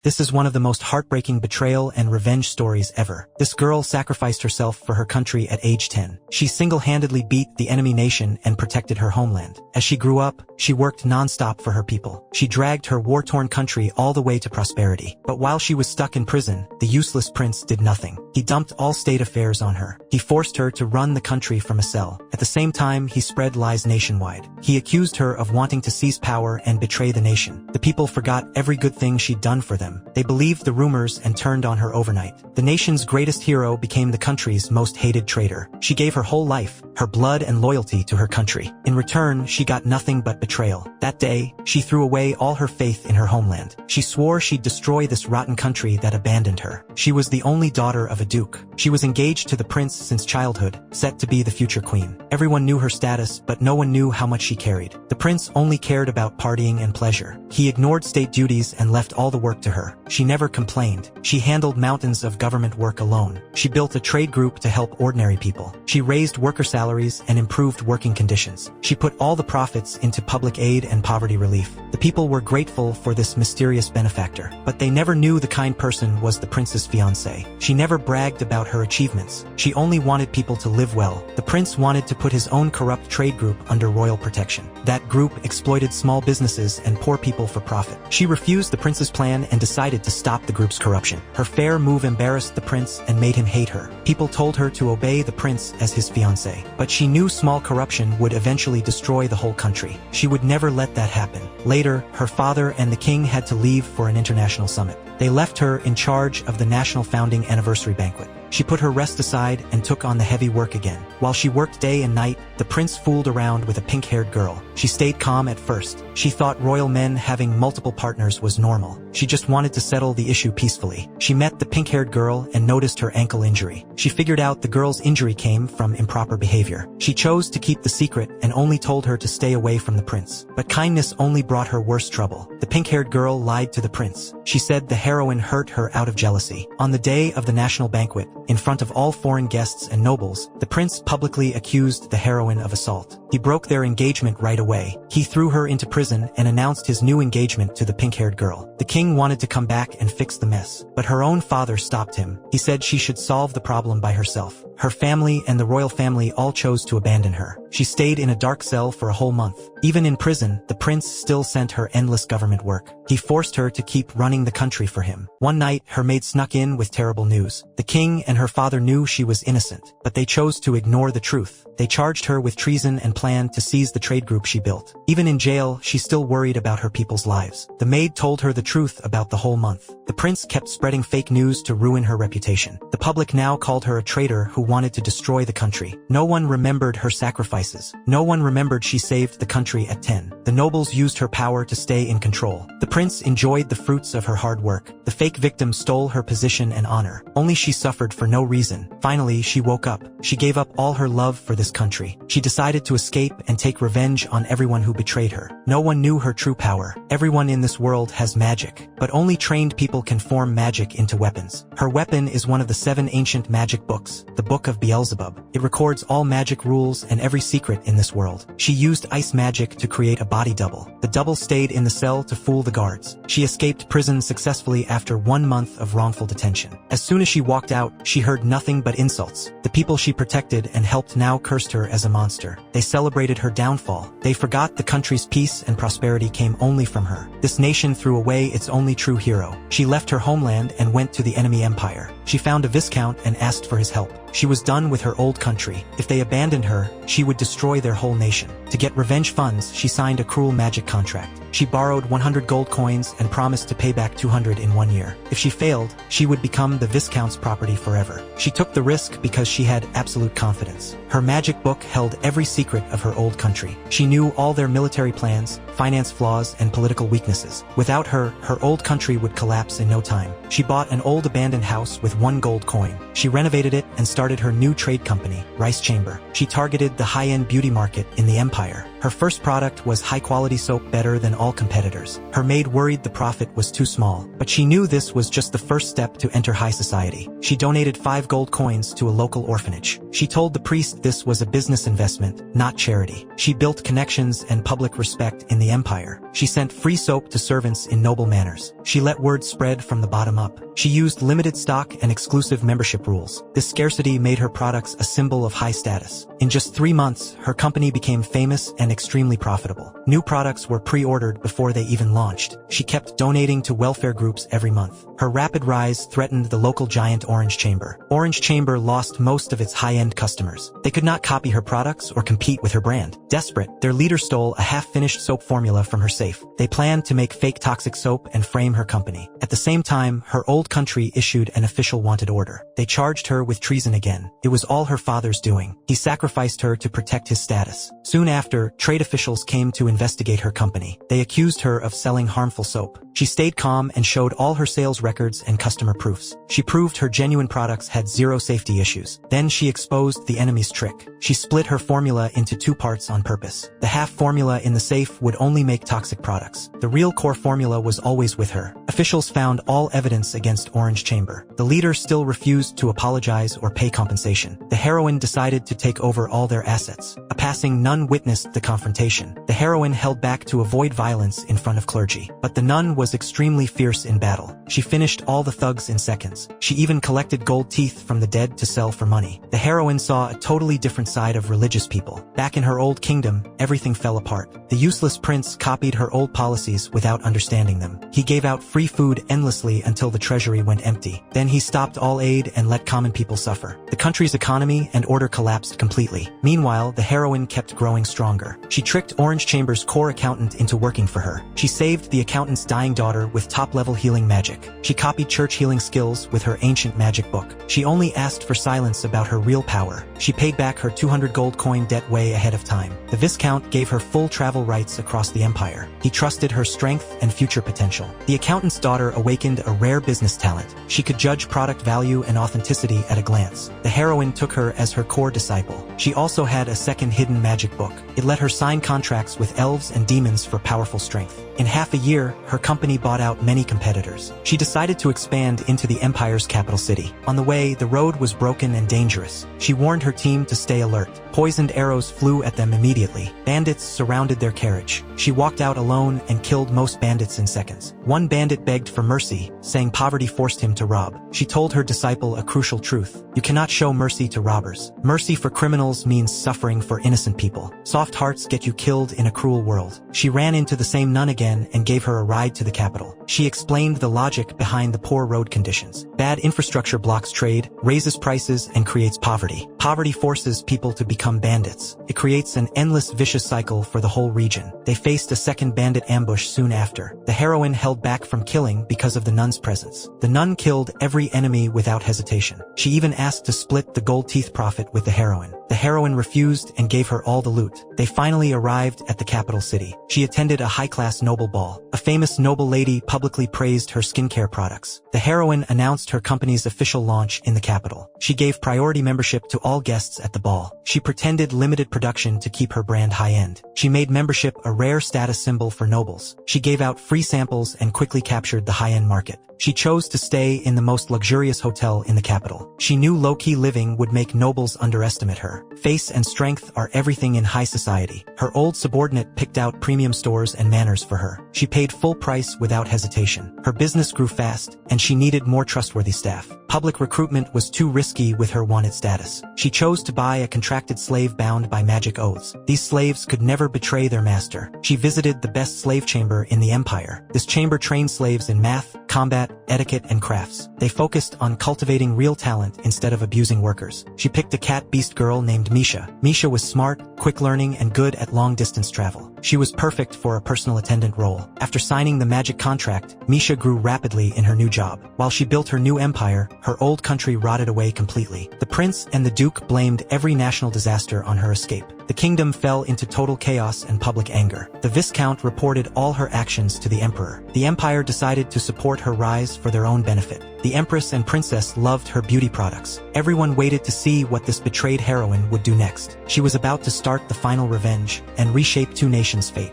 This is one of the most heartbreaking betrayal and revenge stories ever. This girl sacrificed herself for her country at age 10. She single-handedly beat the enemy nation and protected her homeland. As she grew up, she worked non-stop for her people. She dragged her war-torn country all the way to prosperity. But while she was stuck in prison, the useless prince did nothing. He dumped all state affairs on her. He forced her to run the country from a cell. At the same time, he spread lies nationwide. He accused her of wanting to seize power and betray the nation. The people forgot every good thing she'd done for them. They believed the rumors and turned on her overnight. The nation's greatest hero became the country's most hated traitor. She gave her whole life, her blood and loyalty to her country. In return, she got nothing but betrayal. That day, she threw away all her faith in her homeland. She swore she'd destroy this rotten country that abandoned her. She was the only daughter of a duke. She was engaged to the prince since childhood, set to be the future queen. Everyone knew her status, but no one knew how much she carried. The prince only cared about partying and pleasure. He ignored state duties and left all the work to her. She never complained. She handled mountains of government work alone. She built a trade group to help ordinary people. She raised worker salaries and improved working conditions. She put all the profits into public aid and poverty relief. The people were grateful for this mysterious benefactor, but they never knew the kind person was the prince's fiancé. She never bragged about her achievements. She only wanted people to live well. The prince wanted to put his own corrupt trade group under royal protection. That group exploited small businesses and poor people for profit. She refused the prince's plan and decided to stop the group's corruption. Her fair move embarrassed the prince and made him hate her. People told her to obey the prince as his fiancé. But she knew small corruption would eventually destroy the whole country. She would never let that happen. Later, her father and the king had to leave for an international summit. They left her in charge of the national founding anniversary banquet. She put her rest aside and took on the heavy work again. While she worked day and night, the prince fooled around with a pink-haired girl. She stayed calm at first. She thought royal men having multiple partners was normal. She just wanted to settle the issue peacefully. She met the pink-haired girl and noticed her ankle injury. She figured out the girl's injury came from improper behavior. She chose to keep the secret and only told her to stay away from the prince. But kindness only brought her worse trouble. The pink-haired girl lied to the prince. She said the heroine hurt her out of jealousy. On the day of the national banquet, in front of all foreign guests and nobles, the prince publicly accused the heroine of assault. He broke their engagement right away. He threw her into prison and announced his new engagement to the pink-haired girl. The king wanted to come back and fix the mess, but her own father stopped him. He said she should solve the problem by herself. Her family and the royal family all chose to abandon her. She stayed in a dark cell for a whole month. Even in prison, the prince still sent her endless government work. He forced her to keep running the country for him. One night, her maid snuck in with terrible news. The king and her father knew she was innocent, but they chose to ignore the truth. They charged her with treason and planned to seize the trade group she built. Even in jail, she still worried about her people's lives. The maid told her the truth about the whole month. The prince kept spreading fake news to ruin her reputation. The public now called her a traitor who wanted to destroy the country. No one remembered her sacrifices. No one remembered she saved the country at 10. The nobles used her power to stay in control. The prince enjoyed the fruits of her hard work. The fake victim stole her position and honor. Only she suffered for no reason. Finally, she woke up. She gave up all her love for this country. She decided to escape and take revenge on everyone who betrayed her. No one knew her true power. Everyone in this world has magic, but only trained people can form magic into weapons. Her weapon is one of the 7 ancient magic books, the Book of Beelzebub. It records all magic rules and every secret in this world. She used ice magic to create a body double. The double stayed in the cell to fool the guards. She escaped prison successfully after 1 month of wrongful detention. As soon as she walked out, she heard nothing but insults. The people she protected and helped now cursed her as a monster. They celebrated her downfall. They forgot the country's peace and prosperity came only from her. This nation threw away its only true hero. She left her homeland and went to the enemy empire. She found a viscount and asked for his help. She was done with her old country. If they abandoned her, she would destroy their whole nation. To get revenge funds, she signed a cruel magic contract. She borrowed 100 gold coins and promised to pay back 200 in 1 year. If she failed, she would become the viscount's property forever. She took the risk because she had absolute confidence. Her magic book held every secret of her old country. She knew all their military plans, finance flaws, and political weaknesses. Without her, her old country would collapse in no time. She bought an old abandoned house with 1 gold coin. She renovated it and started her new trade company, Rice Chamber. She targeted the high-end beauty market in the empire. Her first product was high-quality soap better than all competitors. Her maid worried the profit was too small, but she knew this was just the first step to enter high society. She donated 5 gold coins to a local orphanage. She told the priest this was a business investment, not charity. She built connections and public respect in the empire. She sent free soap to servants in noble manners. She let word spread from the bottom up. She used limited stock and exclusive membership rules. This scarcity made her products a symbol of high status. In just 3 months, her company became famous and extremely profitable. New products were pre-ordered before they even launched. She kept donating to welfare groups every month. Her rapid rise threatened the local giant Orange Chamber. Orange Chamber lost most of its high-end customers. They could not copy her products or compete with her brand. Desperate, their leader stole a half-finished soap formula from her safe. They planned to make fake toxic soap and frame her company. At the same time, her old country issued an official wanted order. They charged her with treason again. It was all her father's doing. He sacrificed her to protect his status. Soon after, trade officials came to investigate her company. They accused her of selling harmful soap. She stayed calm and showed all her sales records and customer proofs. She proved her genuine products had 0 safety issues. Then she exposed the enemy's trick. She split her formula into 2 parts on purpose. The half formula in the safe would only make toxic products. The real core formula was always with her. Officials found all evidence against Orange Chamber. The leader still refused to apologize or pay compensation. The heroine decided to take over all their assets. A passing nun witnessed the confrontation. The heroine held back to avoid violence in front of clergy. But the nun was extremely fierce in battle. She finished all the thugs in seconds. She even collected gold teeth from the dead to sell for money. The heroine saw a totally different side of religious people. Back in her old kingdom, everything fell apart. The useless prince copied her old policies without understanding them. He gave out free food endlessly until the treasury went empty. Then he stopped all aid and let common people suffer. The country's economy and order collapsed completely. Meanwhile, the heroine kept growing stronger. She tricked Orange Chamber's core accountant into working for her. She saved the accountant's dying daughter with top-level healing magic. She copied church healing skills with her ancient magic book. She only asked for silence about her real power. She paid back her 200 gold coin debt way ahead of time. The Viscount gave her full travel rights across the empire. He trusted her strength and future potential. The accountant's daughter awakened a rare business talent. She could judge product value and authenticity at a glance. The heroine took her as her core disciple. She also had a second hidden magic book. It let her sign contracts with elves and demons for powerful strength. In half a year, her company bought out many competitors. She decided to expand into the empire's capital city. On the way, the road was broken and dangerous. She warned her team to stay alert. Poisoned arrows flew at them immediately. Bandits surrounded their carriage. She walked out alone and killed most bandits in seconds. One bandit begged for mercy, saying poverty forced him to rob. She told her disciple a crucial truth. You cannot show mercy to robbers. Mercy for criminals means suffering for innocent people. Soft hearts get you killed in a cruel world. She ran into the same nun again and gave her a ride to the capital. She explained the logic behind the poor road conditions. Bad infrastructure blocks trade, raises prices, and creates poverty. Poverty forces people to become bandits. It creates an endless vicious cycle for the whole region. They faced a second bandit ambush soon after. The heroine held back from killing because of the nun's presence. The nun killed every enemy without hesitation. She even asked to split the gold teeth profit with the heroine. The heroine refused and gave her all the loot. They finally arrived at the capital city. She attended a high-class noble ball. A famous noble lady publicly praised her skincare products. The heroine announced her company's official launch in the capital. She gave priority membership to all guests at the ball. She pretended limited production to keep her brand high-end. She made membership a rare status symbol for nobles. She gave out free samples and quickly captured the high-end market. She chose to stay in the most luxurious hotel in the capital. She knew low-key living would make nobles underestimate her. Face and strength are everything in high society. Her old subordinate picked out premium stores and manners for her. She paid full price without hesitation. Her business grew fast, and she needed more trustworthy staff. Public recruitment was too risky with her wanted status. She chose to buy a contracted slave bound by magic oaths. These slaves could never betray their master. She visited the best slave chamber in the empire. This chamber trained slaves in math, combat, etiquette, and crafts. They focused on cultivating real talent instead of abusing workers. She picked a cat-beast girl named Misha. Misha was smart, quick learning, and good at long-distance travel. She was perfect for a personal attendant role. After signing the magic contract, Misha grew rapidly in her new job. While she built her new empire, her old country rotted away completely. The prince and the duke blamed every national disaster on her escape. The kingdom fell into total chaos and public anger. The Viscount reported all her actions to the emperor. The empire decided to support her rise for their own benefit. The empress and princess loved her beauty products. Everyone waited to see what this betrayed heroine would do next. She was about to start the final revenge and reshape two nations' fate.